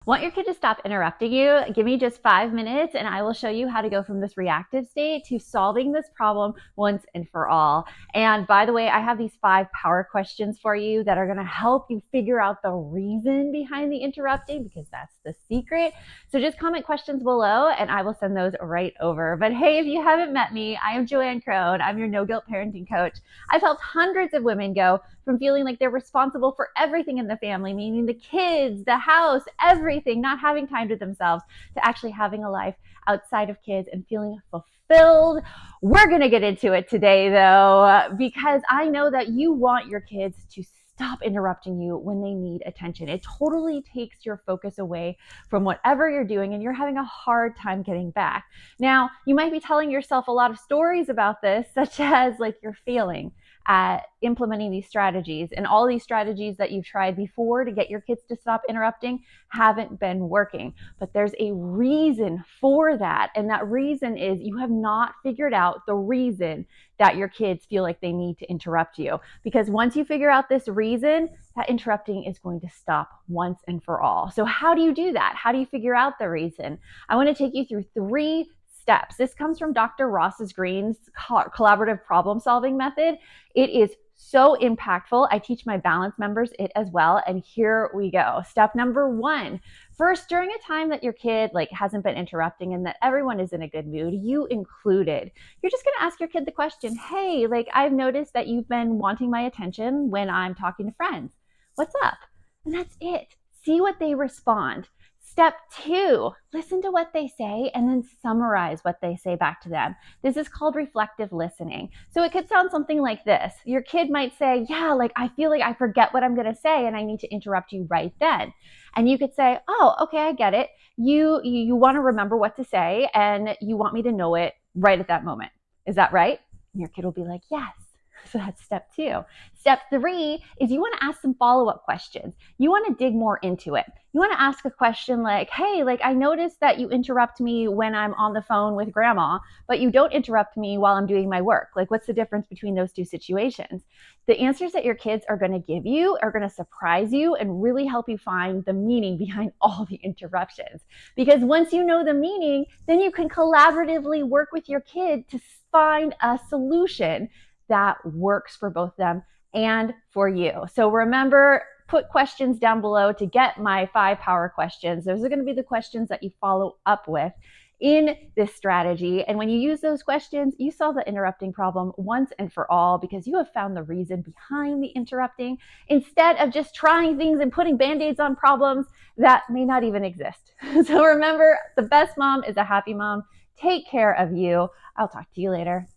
Want your kid to stop interrupting you? Give me just 5 minutes and I will show you how to go from this reactive state to solving this problem once and for all. And by the way, I have these 5 power questions for you that are going to help you figure out the reason behind the interrupting, because that's the secret. So just comment questions below and I will send those right over. But hey, if you haven't met me, I am Joanne Crone. I'm your no guilt parenting coach. I've helped hundreds of women go from feeling like they're responsible for everything in the family, meaning the kids, the house, everything, not having time to themselves, to actually having a life outside of kids and feeling fulfilled. We're going to get into it today, though, because I know that you want your kids to stop interrupting you when they need attention. It totally takes your focus away from whatever you're doing and you're having a hard time getting back. Now, you might be telling yourself a lot of stories about this, such as like you're failing at implementing these strategies, and all these strategies that you've tried before to get your kids to stop interrupting haven't been working. But there's a reason for that, and that reason is you have not figured out the reason that your kids feel like they need to interrupt you. Because once you figure out this reason, that interrupting is going to stop once and for all. So how do you do that? How do you figure out the reason? I want to take you through 3 steps. This comes from Dr. Greene's collaborative problem solving method. It is so impactful. I teach my balance members it as well. And here we go. Step number 1. First, during a time that your kid hasn't been interrupting and that everyone is in a good mood, you included, you're just going to ask your kid the question, hey, I've noticed that you've been wanting my attention when I'm talking to friends. What's up? And that's it. See what they respond. Step 2, listen to what they say and then summarize what they say back to them. This is called reflective listening. So it could sound something like this. Your kid might say, yeah, I feel like I forget what I'm going to say and I need to interrupt you right then. And you could say, oh, okay, I get it. You want to remember what to say and you want me to know it right at that moment. Is that right? And your kid will be like, yes. So that's step 2. Step 3 is you want to ask some follow-up questions. You want to dig more into it. You want to ask a question like, hey, I noticed that you interrupt me when I'm on the phone with grandma, but you don't interrupt me while I'm doing my work. What's the difference between those 2 situations? The answers that your kids are going to give you are going to surprise you and really help you find the meaning behind all the interruptions. Because once you know the meaning, then you can collaboratively work with your kid to find a solution that works for both them and for you. So remember, put questions down below to get my 5 power questions. Those are going to be the questions that you follow up with in this strategy. And when you use those questions, you solve the interrupting problem once and for all, because you have found the reason behind the interrupting instead of just trying things and putting band-aids on problems that may not even exist. So remember, the best mom is a happy mom. Take care of you. I'll talk to you later.